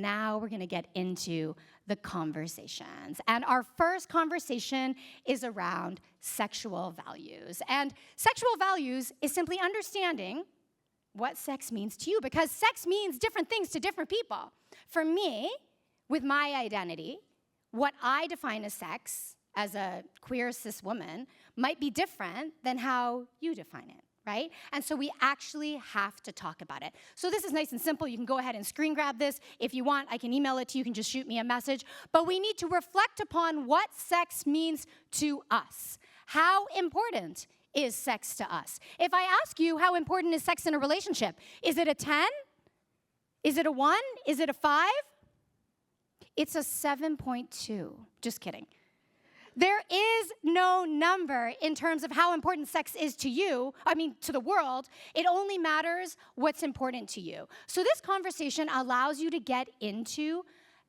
now we're going to get into the conversations. And our first conversation is around sexual values. And sexual values is simply understanding what sex means to you, because sex means different things to different people. For me, with my identity, what I define as sex as a queer cis woman might be different than how you define it, right? And so we actually have to talk about it. So this is nice and simple. You can go ahead and screen grab this. If you want, I can email it to you. You can just shoot me a message. But we need to reflect upon what sex means to us. How important is sex to us? If I ask you how important is sex in a relationship, is it a 10? Is it a 1? Is it a 5? It's a 7.2. Just kidding. There is no number in terms of how important sex is to you, to the world. It only matters what's important to you. So this conversation allows you to get into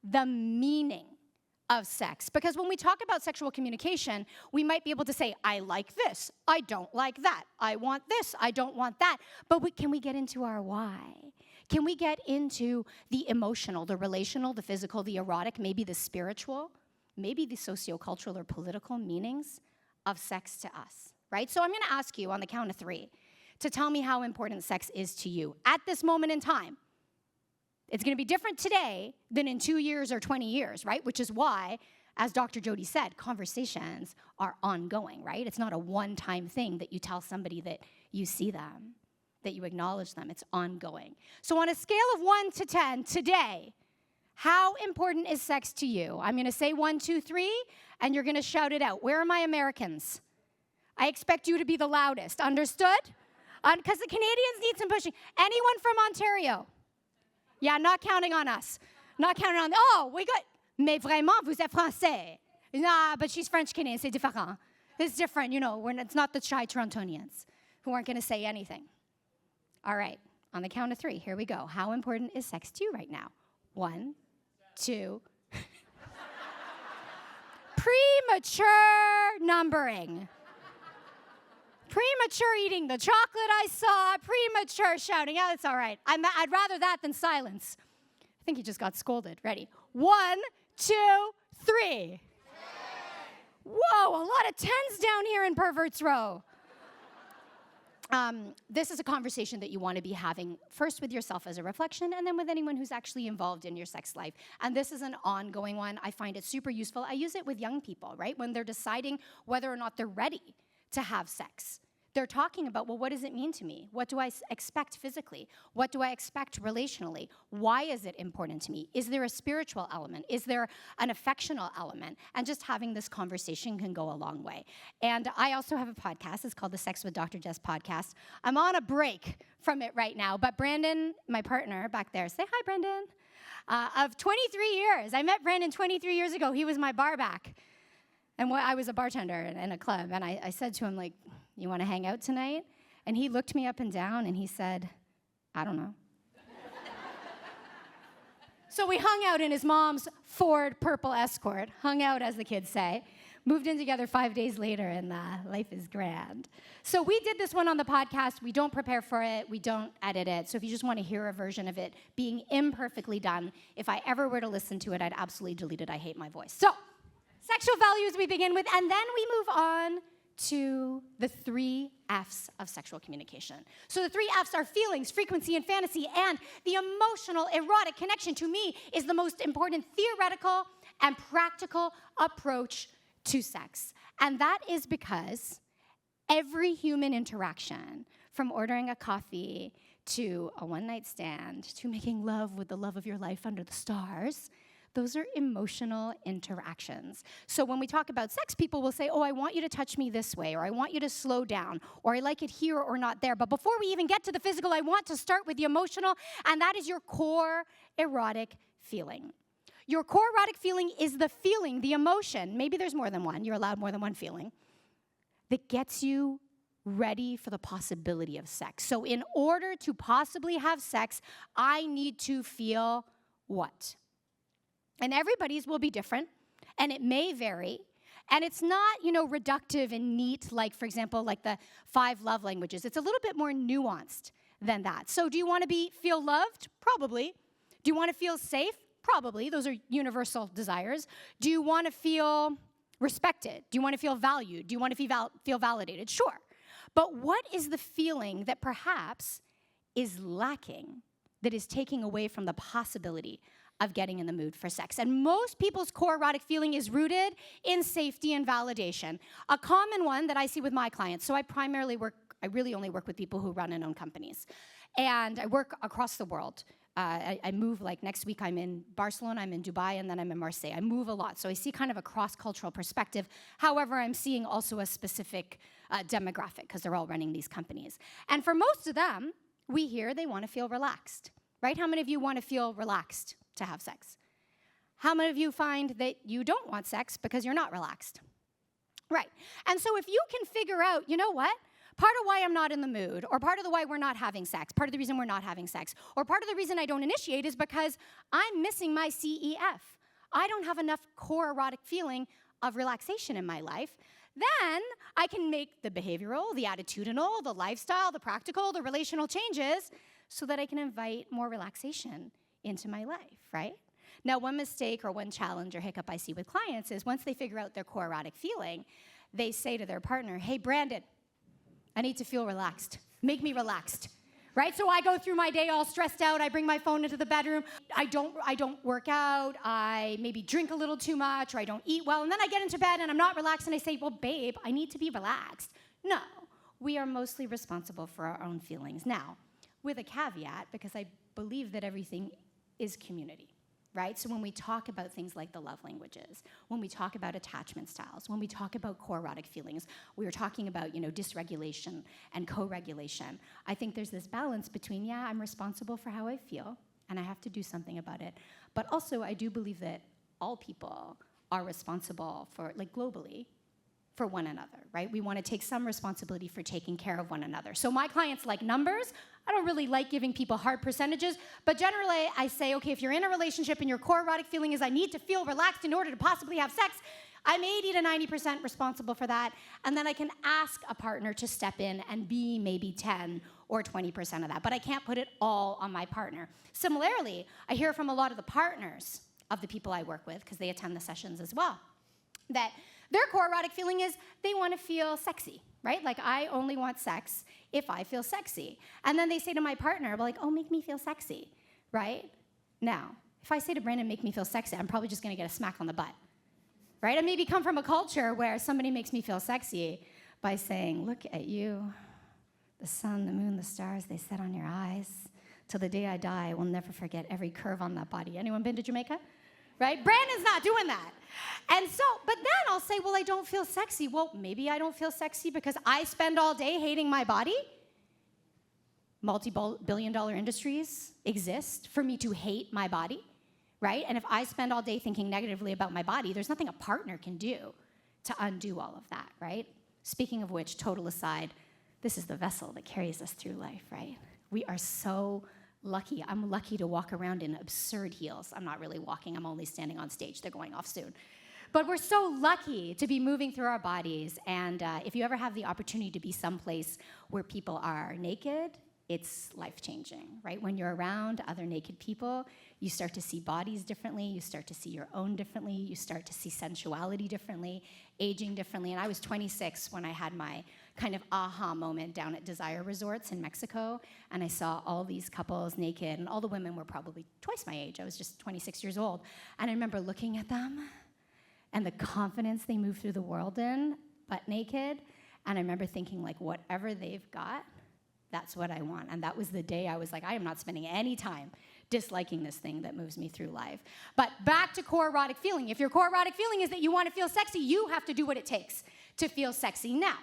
the meaning of sex. Because when we talk about sexual communication, we might be able to say, I like this, I don't like that, I want this, I don't want that. But can we get into our why? Can we get into the emotional, the relational, the physical, the erotic, maybe the spiritual? Maybe the sociocultural or political meanings of sex to us, right? So I'm going to ask you on the count of 3 to tell me how important sex is to you at this moment in time. It's going to be different today than in 2 years or 20 years, right? Which is why, as Dr. Jody said, conversations are ongoing, right? It's not a one-time thing that you tell somebody that you see them, that you acknowledge them. It's ongoing. So on a scale of 1 to 10 today, how important is sex to you? I'm going to say 1, 2, 3, and you're going to shout it out. Where are my Americans? I expect you to be the loudest. Understood? Because the Canadians need some pushing. Anyone from Ontario? Yeah, not counting on us. Not counting on, we got, mais vraiment, vous êtes français. Nah, but she's French-Canadian, c'est différent. It's different, it's not the shy Torontonians who aren't going to say anything. All right, on the count of 3, here we go. How important is sex to you right now? 1, 2. Premature numbering. Premature eating the chocolate I saw. Premature shouting. Yeah, it's all right. I'd rather that than silence. I think he just got scolded. Ready? 1, 2, 3. Whoa, a lot of 10s down here in Perverts Row. This is a conversation that you want to be having first with yourself as a reflection, and then with anyone who's actually involved in your sex life. And this is an ongoing one. I find it super useful. I use it with young people, right? When they're deciding whether or not they're ready to have sex. They're talking about, well, what does it mean to me? What do I expect physically? What do I expect relationally? Why is it important to me? Is there a spiritual element? Is there an affectional element? And just having this conversation can go a long way. And I also have a podcast. It's called the Sex with Dr. Jess podcast. I'm on a break from it right now, but Brandon, my partner back there, say hi, Brandon, of 23 years. I met Brandon 23 years ago. He was my bar back. And I was a bartender in a club, and I said to him, you want to hang out tonight? And he looked me up and down, and he said, I don't know. So we hung out in his mom's Ford Purple Escort, hung out, as the kids say, moved in together 5 days later, and life is grand. So we did this one on the podcast. We don't prepare for it. We don't edit it. So if you just want to hear a version of it being imperfectly done, if I ever were to listen to it, I'd absolutely delete it. I hate my voice. So sexual values we begin with, and then we move on to the 3 F's of sexual communication. So the 3 F's are feelings, frequency, and fantasy, and the emotional, erotic connection to me is the most important theoretical and practical approach to sex. And that is because every human interaction, from ordering a coffee to a one-night stand to making love with the love of your life under the stars, those are emotional interactions. So when we talk about sex, people will say, I want you to touch me this way, or I want you to slow down, or I like it here or not there. But before we even get to the physical, I want to start with the emotional, and that is your core erotic feeling. Your core erotic feeling is the feeling, the emotion, maybe there's more than one, you're allowed more than one feeling, that gets you ready for the possibility of sex. So in order to possibly have sex, I need to feel what? And everybody's will be different, and it may vary. And it's not, reductive and neat, like, for example, like the 5 love languages. It's a little bit more nuanced than that. So do you want to feel loved? Probably. Do you want to feel safe? Probably. Those are universal desires. Do you want to feel respected? Do you want to feel valued? Do you want to feel validated? Sure. But what is the feeling that perhaps is lacking, that is taking away from the possibility of getting in the mood for sex? And most people's core erotic feeling is rooted in safety and validation. A common one that I see with my clients, so I really only work with people who run and own companies. And I work across the world. I move, like next week I'm in Barcelona, I'm in Dubai, and then I'm in Marseille. I move a lot, so I see kind of a cross-cultural perspective. However, I'm seeing also a specific demographic, because they're all running these companies. And for most of them, we hear they want to feel relaxed, right? How many of you want to feel relaxed to have sex? How many of you find that you don't want sex because you're not relaxed? Right. And so if you can figure out, you know what? Part of why I'm not in the mood, or part of the why we're not having sex, part of the reason we're not having sex, or part of the reason I don't initiate is because I'm missing my CEF. I don't have enough core erotic feeling of relaxation in my life. Then I can make the behavioral, the attitudinal, the lifestyle, the practical, the relational changes so that I can invite more relaxation into my life, right? Now, one mistake or one challenge or hiccup I see with clients is once they figure out their core erotic feeling, they say to their partner, hey, Brandon, I need to feel relaxed. Make me relaxed, right? So I go through my day all stressed out. I bring my phone into the bedroom. I don't work out. I maybe drink a little too much, or I don't eat well. And then I get into bed and I'm not relaxed. And I say, well, babe, I need to be relaxed. No, we are mostly responsible for our own feelings. Now, with a caveat, because I believe that everything is community. Right? So when we talk about things like the love languages, when we talk about attachment styles, when we talk about core erotic feelings, we are talking about, dysregulation and co-regulation. I think there's this balance between, yeah, I'm responsible for how I feel, and I have to do something about it. But also, I do believe that all people are responsible for, globally, for one another, right? We want to take some responsibility for taking care of one another. So my clients like numbers. I don't really like giving people hard percentages, but generally I say, okay, if you're in a relationship and your core erotic feeling is I need to feel relaxed in order to possibly have sex, I'm 80 to 90% responsible for that, and then I can ask a partner to step in and be maybe 10 or 20% of that, but I can't put it all on my partner. Similarly, I hear from a lot of the partners of the people I work with, because they attend the sessions as well, that their core erotic feeling is they want to feel sexy, right? Like, I only want sex if I feel sexy. And then they say to my partner, oh, make me feel sexy, right? Now, if I say to Brandon, make me feel sexy, I'm probably just going to get a smack on the butt, right? I maybe come from a culture where somebody makes me feel sexy by saying, look at you, the sun, the moon, the stars, they set on your eyes. Till the day I die, I will never forget every curve on that body. Anyone been to Jamaica? Right? Brandon's not doing that. And so, but then I'll say, well, I don't feel sexy. Well, maybe I don't feel sexy because I spend all day hating my body. Multi-billion-dollar industries exist for me to hate my body, right? And if I spend all day thinking negatively about my body, there's nothing a partner can do to undo all of that, right? Speaking of which, total aside, this is the vessel that carries us through life, right? We are so lucky. I'm lucky to walk around in absurd heels. I'm not really walking. I'm only standing on stage. They're going off soon. But we're so lucky to be moving through our bodies. And if you ever have the opportunity to be someplace where people are naked, it's life-changing, right? When you're around other naked people, you start to see bodies differently. You start to see your own differently. You start to see sensuality differently, aging differently. And I was 26 when I had my kind of aha moment down at Desire Resorts in Mexico, and I saw all these couples naked, and all the women were probably twice my age. I was just 26 years old. And I remember looking at them and the confidence they move through the world in, butt naked, and I remember thinking, whatever they've got, that's what I want. And that was the day I was like, I am not spending any time disliking this thing that moves me through life. But back to core erotic feeling. If your core erotic feeling is that you want to feel sexy, you have to do what it takes to feel sexy. Now,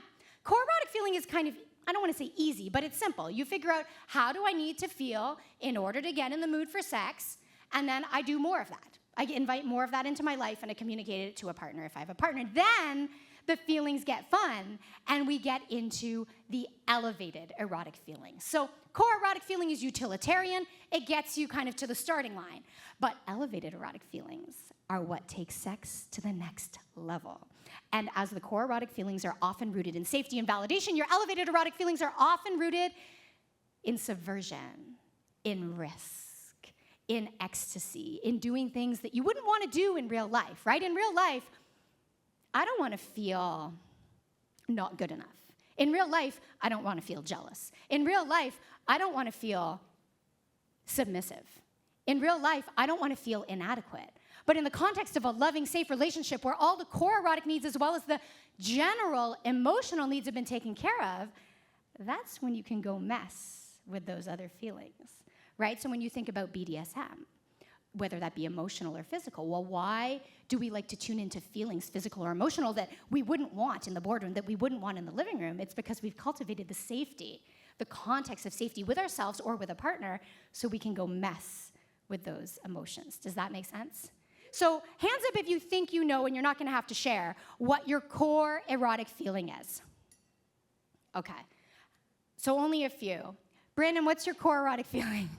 core erotic feeling is kind of, I don't want to say easy, but it's simple. You figure out, how do I need to feel in order to get in the mood for sex? And then I do more of that. I invite more of that into my life, and I communicate it to a partner if I have a partner. Then the feelings get fun, and we get into the elevated erotic feeling. So core erotic feeling is utilitarian. It gets you kind of to the starting line. But elevated erotic feelings are what takes sex to the next level. And as the core erotic feelings are often rooted in safety and validation, your elevated erotic feelings are often rooted in subversion, in risk, in ecstasy, in doing things that you wouldn't want to do in real life, right? In real life, I don't want to feel not good enough. In real life, I don't want to feel jealous. In real life, I don't want to feel submissive. In real life, I don't want to feel inadequate. But in the context of a loving, safe relationship where all the core erotic needs as well as the general emotional needs have been taken care of, that's when you can go mess with those other feelings, right? So when you think about BDSM, whether that be emotional or physical, well, why do we like to tune into feelings, physical or emotional, that we wouldn't want in the boardroom, that we wouldn't want in the living room? It's because we've cultivated the safety, the context of safety with ourselves or with a partner, so we can go mess with those emotions. Does that make sense? So hands up if you think you know, and you're not going to have to share, what your core erotic feeling is. Okay. So only a few. Brandon, what's your core erotic feeling?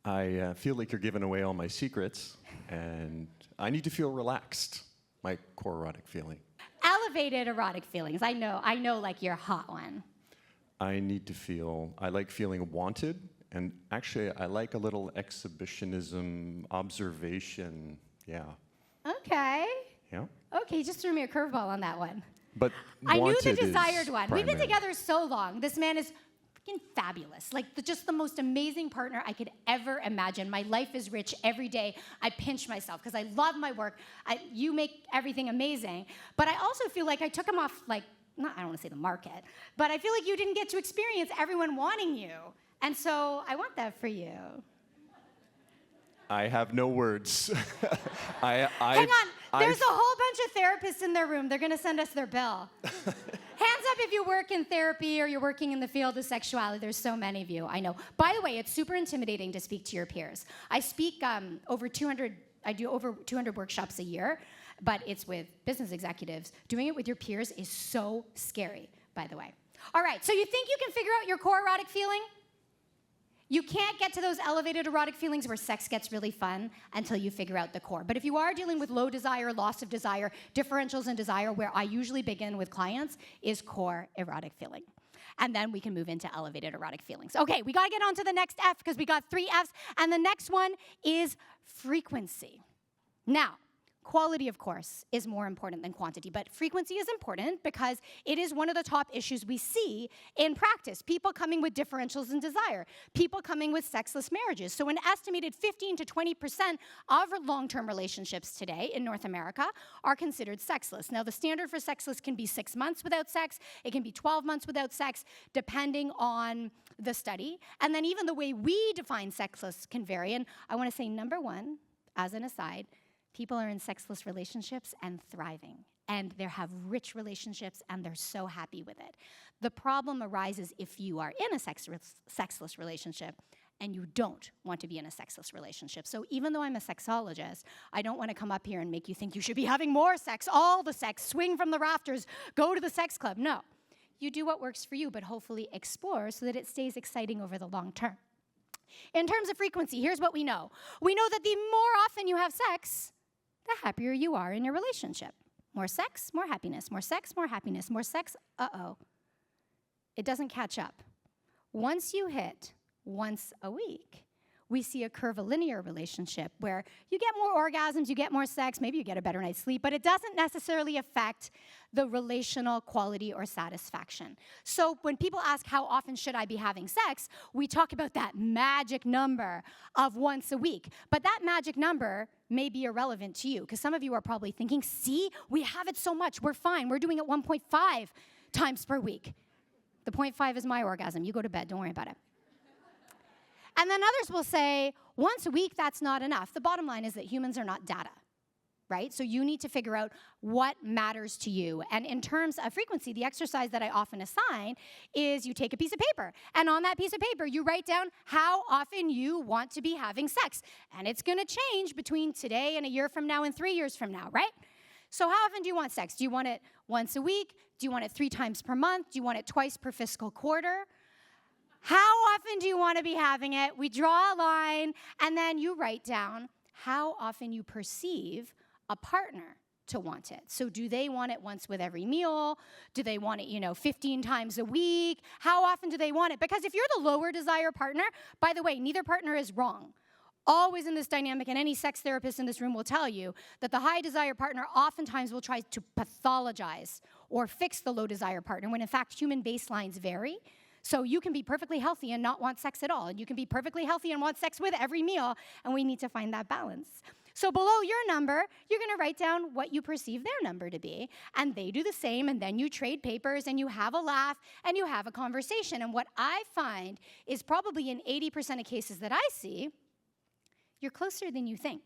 I feel like you're giving away all my secrets, and I need to feel relaxed, my core erotic feeling. Elevated erotic feelings. I know like your hot one. I like feeling wanted, and actually I like a little exhibitionism, observation, yeah. Okay. Yeah. Okay, you just threw me a curveball on that one. But I knew the wanted desired is one. primary. We've been together so long. This man is freaking fabulous. Like just the most amazing partner I could ever imagine. My life is rich every day. I pinch myself because I love my work. You make everything amazing. But I also feel like I took him off, I don't want to say the market, but I feel like you didn't get to experience everyone wanting you. And so I want that for you. I have no words. Hang on, there's a whole bunch of therapists in their room. They're going to send us their bill. Hands up if you work in therapy or you're working in the field of sexuality. There's so many of you, I know. By the way, it's super intimidating to speak to your peers. I speak I do over 200 workshops a year, but it's with business executives. Doing it with your peers is so scary, by the way. All right, so you think you can figure out your core erotic feeling? You can't get to those elevated erotic feelings where sex gets really fun until you figure out the core. But if you are dealing with low desire, loss of desire, differentials in desire, where I usually begin with clients is core erotic feeling. And then we can move into elevated erotic feelings. Okay, we gotta get on to the next F because we got 3 Fs. And the next one is frequency. Now, quality, of course, is more important than quantity, but frequency is important because it is one of the top issues we see in practice. People coming with differentials in desire, people coming with sexless marriages. So an estimated 15 to 20% of long-term relationships today in North America are considered sexless. Now, the standard for sexless can be 6 months without sex, it can be 12 months without sex, depending on the study. And then even the way we define sexless can vary. And I want to say, number one, as an aside, people are in sexless relationships and thriving, and they have rich relationships, and they're so happy with it. The problem arises if you are in a sexless relationship and you don't want to be in a sexless relationship. So even though I'm a sexologist, I don't want to come up here and make you think you should be having more sex, all the sex, swing from the rafters, go to the sex club. No. You do what works for you, but hopefully explore so that it stays exciting over the long term. In terms of frequency, here's what we know. We know that the more often you have sex, the happier you are in your relationship. More sex, more happiness. More sex, more happiness. More sex, uh-oh. It doesn't catch up. Once you hit once a week, we see a curvilinear relationship where you get more orgasms, you get more sex, maybe you get a better night's sleep, but it doesn't necessarily affect the relational quality or satisfaction. So when people ask how often should I be having sex, we talk about that magic number of once a week. But that magic number may be irrelevant to you, because some of you are probably thinking, see, we have it so much, we're fine, we're doing it 1.5 times per week. The 0.5 is my orgasm, you go to bed, don't worry about it. And then others will say, once a week, that's not enough. The bottom line is that humans are not data, right? So you need to figure out what matters to you. And in terms of frequency, the exercise that I often assign is you take a piece of paper, and on that piece of paper, you write down how often you want to be having sex. And it's gonna change between today and a year from now and 3 years from now, right? So how often do you want sex? Do you want it once a week? Do you want it 3 times per month? Do you want it twice per fiscal quarter? How often do you want to be having it? We draw a line, and then you write down how often you perceive a partner to want it. So do they want it once with every meal? Do they want it, 15 times a week? How often do they want it? Because if you're the lower desire partner, by the way, neither partner is wrong. always in this dynamic, and any sex therapist in this room will tell you that the high desire partner oftentimes will try to pathologize or fix the low desire partner, when in fact human baselines vary. So you can be perfectly healthy and not want sex at all. And you can be perfectly healthy and want sex with every meal, and we need to find that balance. So below your number, you're going to write down what you perceive their number to be, and they do the same, and then you trade papers, and you have a laugh, and you have a conversation. And what I find is probably in 80% of cases that I see, you're closer than you think.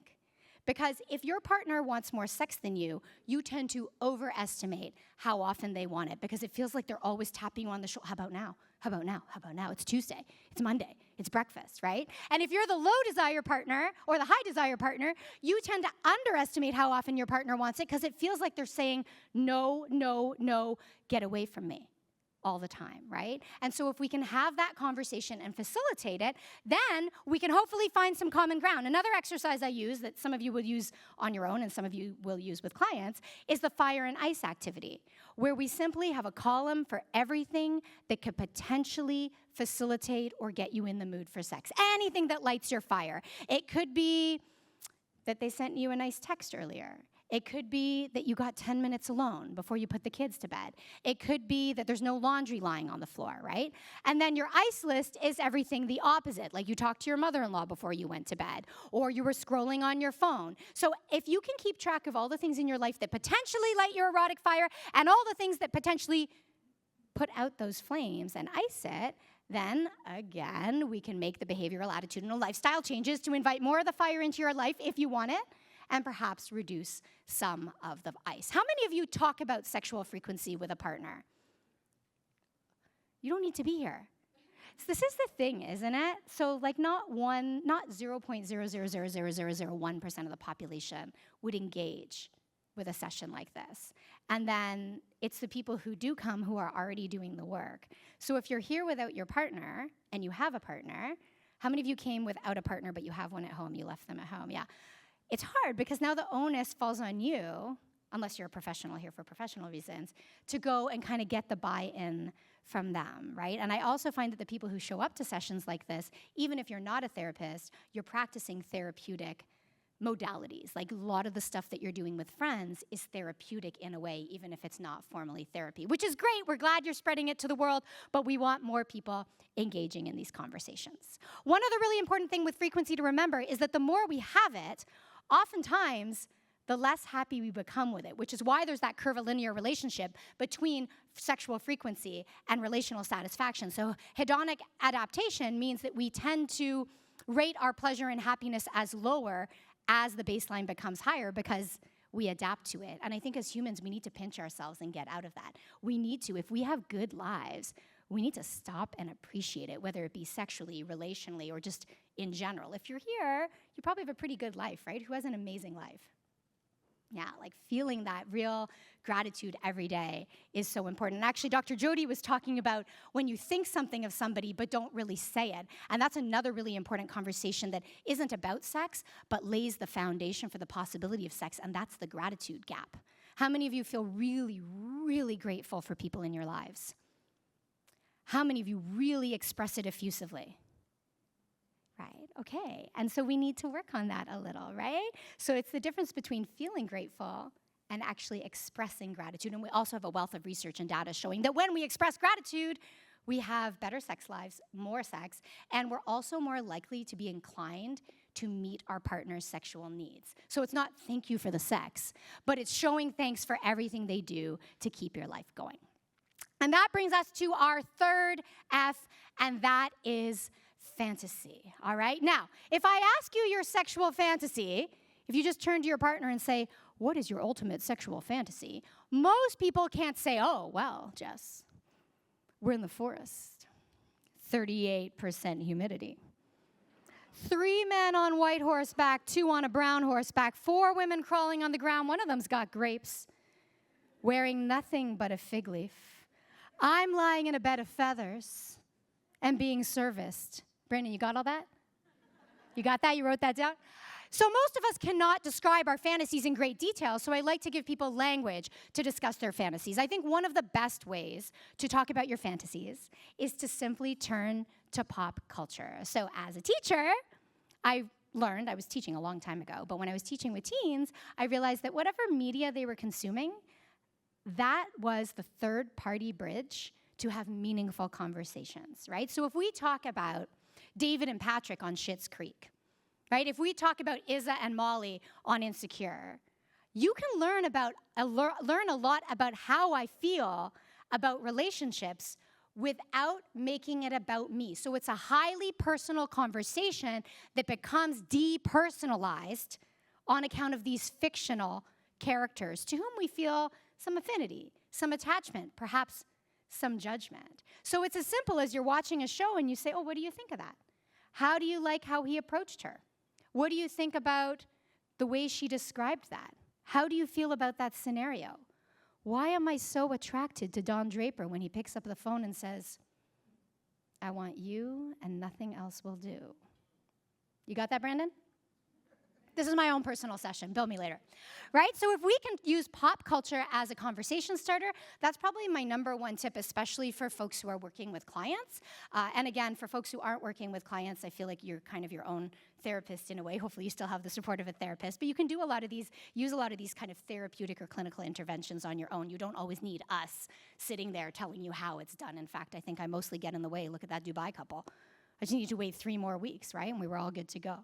Because if your partner wants more sex than you tend to overestimate how often they want it, because it feels like they're always tapping you on the shoulder. How about now? How about now? How about now? It's Tuesday. It's Monday. It's breakfast, right? And if you're the low desire partner or the high desire partner, you tend to underestimate how often your partner wants it, because it feels like they're saying, no, no, no, get away from me all the time, right? And so if we can have that conversation and facilitate it, then we can hopefully find some common ground. Another exercise I use that some of you will use on your own and some of you will use with clients is the fire and ice activity, where we simply have a column for everything that could potentially facilitate or get you in the mood for sex. Anything that lights your fire. It could be that they sent you a nice text earlier. It could be that you got 10 minutes alone before you put the kids to bed. It could be that there's no laundry lying on the floor, right? And then your ice list is everything the opposite, like you talked to your mother-in-law before you went to bed, or you were scrolling on your phone. So if you can keep track of all the things in your life that potentially light your erotic fire and all the things that potentially put out those flames and ice it, then again, we can make the behavioral, attitudinal, lifestyle changes to invite more of the fire into your life if you want it, and perhaps reduce some of the ice. How many of you talk about sexual frequency with a partner? You don't need to be here. So this is the thing, isn't it? So like not 0.0000001% of the population would engage with a session like this. And then it's the people who do come who are already doing the work. So if you're here without your partner and you have a partner, how many of you came without a partner but you have one at home, you left them at home? Yeah. It's hard because now the onus falls on you, unless you're a professional here for professional reasons, to go and kind of get the buy-in from them, right? And I also find that the people who show up to sessions like this, even if you're not a therapist, you're practicing therapeutic modalities. Like a lot of the stuff that you're doing with friends is therapeutic in a way, even if it's not formally therapy, which is great. We're glad you're spreading it to the world, but we want more people engaging in these conversations. One other really important thing with frequency to remember is that the more we have it, oftentimes, the less happy we become with it, which is why there's that curvilinear relationship between sexual frequency and relational satisfaction. So hedonic adaptation means that we tend to rate our pleasure and happiness as lower as the baseline becomes higher because we adapt to it. And I think as humans, we need to pinch ourselves and get out of that. We need to, if we have good lives, we need to stop and appreciate it, whether it be sexually, relationally, or just in general. If you're here, you probably have a pretty good life, right? Who has an amazing life? Yeah, like feeling that real gratitude every day is so important. And actually, Dr. Jody was talking about when you think something of somebody but don't really say it. And that's another really important conversation that isn't about sex, but lays the foundation for the possibility of sex, and that's the gratitude gap. How many of you feel really, really grateful for people in your lives? How many of you really express it effusively? Right, okay. And so we need to work on that a little, right? So it's the difference between feeling grateful and actually expressing gratitude. And we also have a wealth of research and data showing that when we express gratitude, we have better sex lives, more sex, and we're also more likely to be inclined to meet our partner's sexual needs. So it's not thank you for the sex, but it's showing thanks for everything they do to keep your life going. And that brings us to our third F, and that is fantasy, all right? Now, if I ask you your sexual fantasy, if you just turn to your partner and say, what is your ultimate sexual fantasy? Most people can't say, oh, well, Jess, we're in the forest, 38% humidity. 3 men on white horseback, 2 on a brown horseback, 4 women crawling on the ground, one of them's got grapes, wearing nothing but a fig leaf. I'm lying in a bed of feathers and being serviced. Brandon, you got all that? You got that? You wrote that down? So most of us cannot describe our fantasies in great detail, so I like to give people language to discuss their fantasies. I think one of the best ways to talk about your fantasies is to simply turn to pop culture. So as a teacher, I learned, I was teaching a long time ago, but when I was teaching with teens, I realized that whatever media they were consuming, that was the third-party bridge to have meaningful conversations, right? So if we talk about David and Patrick on Schitt's Creek, right? If we talk about Izza and Molly on Insecure, you can learn a lot about how I feel about relationships without making it about me. So it's a highly personal conversation that becomes depersonalized on account of these fictional characters to whom we feel some affinity, some attachment, perhaps some judgment. So it's as simple as you're watching a show and you say, oh, what do you think of that? How do you like how he approached her? What do you think about the way she described that? How do you feel about that scenario? Why am I so attracted to Don Draper when he picks up the phone and says, I want you and nothing else will do? You got that, Brandon? This is my own personal session. Bill me later. Right? So if we can use pop culture as a conversation starter, that's probably my number one tip, especially for folks who are working with clients. And again, for folks who aren't working with clients, I feel like you're kind of your own therapist in a way. Hopefully you still have the support of a therapist. But you can do use a lot of these kind of therapeutic or clinical interventions on your own. You don't always need us sitting there telling you how it's done. In fact, I think I mostly get in the way. Look at that Dubai couple. I just need to wait 3 more weeks, right? And we were all good to go.